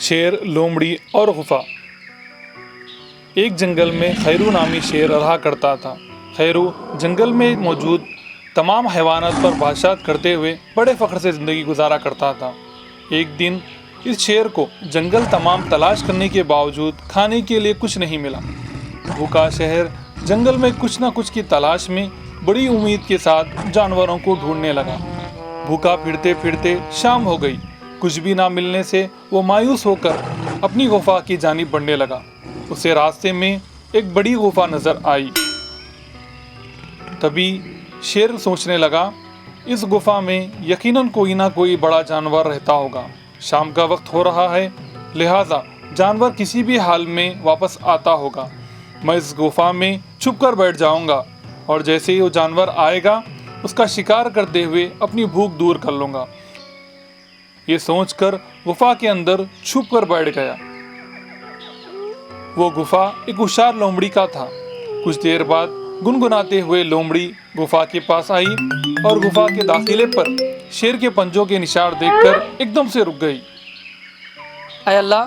شیر، لومڑی اور غفا۔ ایک جنگل میں خیرو نامی شیر رہا کرتا تھا۔ خیرو جنگل میں موجود تمام حیوانات پر بادشاہت کرتے ہوئے بڑے فخر سے زندگی گزارا کرتا تھا۔ ایک دن اس شیر کو جنگل تمام تلاش کرنے کے باوجود کھانے کے لیے کچھ نہیں ملا۔ بھوکا شہر جنگل میں کچھ نہ کچھ کی تلاش میں بڑی امید کے ساتھ جانوروں کو ڈھونڈنے لگا۔ بھوکا پھرتے پھرتے شام ہو گئی۔ کچھ بھی نہ ملنے سے وہ مایوس ہو کر اپنی غفا کی جانب بڑھنے لگا۔ اسے راستے میں ایک بڑی غفا نظر آئی۔ تبھی شیر سوچنے لگا، اس غفا میں یقیناً کوئی نہ کوئی بڑا جانور رہتا ہوگا۔ شام کا وقت ہو رہا ہے، لہٰذا جانور کسی بھی حال میں واپس آتا ہوگا۔ میں اس غفا میں چھپ کر بیٹھ جاؤں گا اور جیسے ہی وہ جانور آئے گا اس کا شکار کرتے ہوئے اپنی بھوک دور کر لوں گا۔ یہ سوچ کر غفا کے اندر چھپ کر بیٹھ گیا۔ وہ غفا ایک ہوشیار لومڑی کا تھا۔ کچھ دیر بعد گنگناتے ہوئے لومڑی غفا کے پاس آئی اور غفا کے داخلے پر شیر کے پنجوں کے نشان دیکھ کر ایک دم سے رک گئی۔ اے اللہ،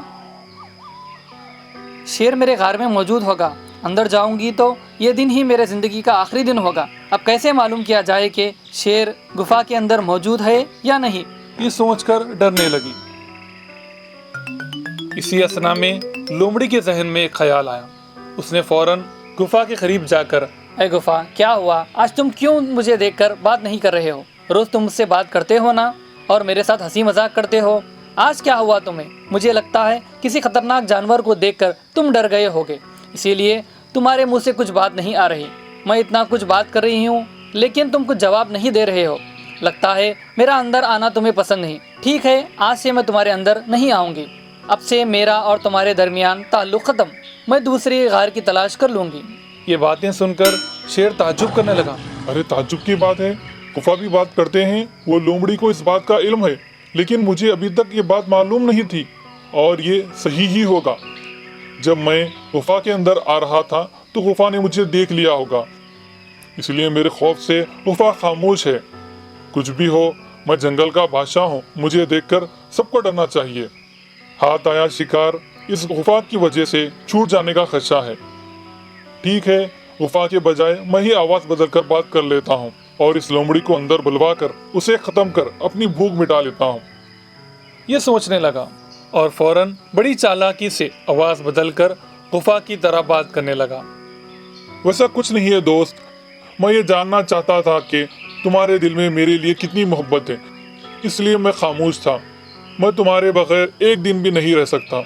شیر میرے غار میں موجود ہوگا۔ اندر جاؤں گی تو یہ دن ہی میرے زندگی کا آخری دن ہوگا۔ اب کیسے معلوم کیا جائے کہ شیر غفا کے اندر موجود ہے یا نہیں؟ یہ سوچ کر ڈرنے لگی۔ اسی اثنا میں لومڑی کے ذہن میں ایک خیال آیا۔ اس نے فوراً غفا کے قریب جا کر، اے غفا، کیا ہوا؟ آج تم کیوں مجھے دیکھ کر بات نہیں کر رہے ہو؟ روز تم مجھ سے بات کرتے ہو نا، اور میرے ساتھ ہنسی مذاق کرتے ہو۔ آج کیا ہوا تمہیں؟ مجھے لگتا ہے کسی خطرناک جانور کو دیکھ کر تم ڈر گئے ہوگے، اسی لیے تمہارے منہ سے کچھ بات نہیں آ رہی۔ میں اتنا کچھ بات کر رہی ہوں لیکن تم کچھ جواب نہیں دے رہے ہو۔ لگتا ہے میرا اندر آنا تمہیں پسند نہیں۔ ٹھیک ہے، آج سے میں تمہارے اندر نہیں آؤں گی۔ اب سے میرا اور تمہارے درمیان تعلق ختم۔ میں دوسری غار کی تلاش کر لوں گی۔ یہ باتیں سن کر شیر تعجب کرنے لگا۔ ارے تعجب کی بات ہے، غفا بھی بات کرتے ہیں۔ وہ لومڑی کو اس بات کا علم ہے، لیکن مجھے ابھی تک یہ بات معلوم نہیں تھی، اور یہ صحیح ہی ہوگا۔ جب میں غفا کے اندر آ رہا تھا تو غفا نے مجھے دیکھ لیا ہوگا، اس لیے میرے خوف سے غفا خاموش ہے۔ کچھ بھی ہو، میں جنگل کا بادشاہ ہوں، مجھے دیکھ کر سب کو ڈرنا چاہیے۔ ہاتھ آیا شکار اس غفا کی وجہ سے چھوٹ جانے کا خدشہ ہے۔ ٹھیک ہے، غفا کے بجائے میں ہی آواز بدل کر بات کر لیتا ہوں اور اس لومڑی کو اندر بلوا کر اسے ختم کر اپنی بھوک مٹا لیتا ہوں۔ یہ سوچنے لگا اور فوراً بڑی چالاکی سے آواز بدل کر غفا کی طرح بات کرنے لگا۔ ویسا کچھ نہیں ہے دوست، میں یہ جاننا چاہتا تھا کہ تمہارے دل میں میرے لیے کتنی محبت ہے، اس لیے میں خاموش تھا۔ میں تمہارے بغیر ایک دن بھی نہیں رہ سکتا۔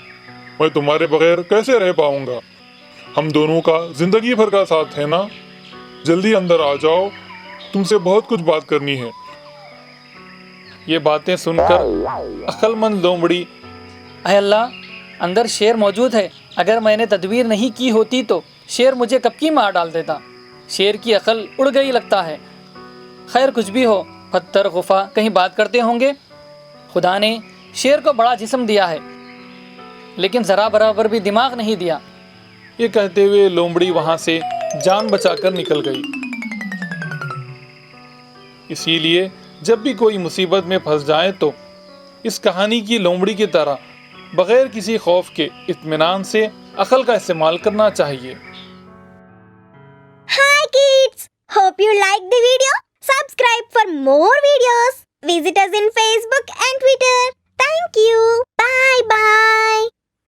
میں تمہارے بغیر کیسے رہ پاؤں گا؟ ہم دونوں کا زندگی بھر کا ساتھ ہے نا؟ جلدی اندر آ جاؤ، تم سے بہت کچھ بات کرنی ہے۔ یہ باتیں سن کر عقل مند لومڑی، اے اللہ، اندر شیر موجود ہے۔ اگر میں نے تدبیر نہیں کی ہوتی تو شیر مجھے کب کی مار ڈال دیتا۔ شیر کی عقل اڑ گئی لگتا ہے۔ خیر، کچھ بھی ہو، پتھر غفا کہیں بات کرتے ہوں گے۔ خدا نے شیر کو بڑا جسم دیا ہے لیکن ذرا برابر بھی دماغ نہیں دیا۔ یہ کہتے ہوئے لومڑی وہاں سے جان بچا کر نکل گئی۔ اسی لیے جب بھی کوئی مصیبت میں پھنس جائے تو اس کہانی کی لومڑی کی طرح بغیر کسی خوف کے اطمینان سے عقل کا استعمال کرنا چاہیے۔ Hi kids! Hope you liked the video. Subscribe for more videos. Visit us in Facebook and Twitter. Thank you.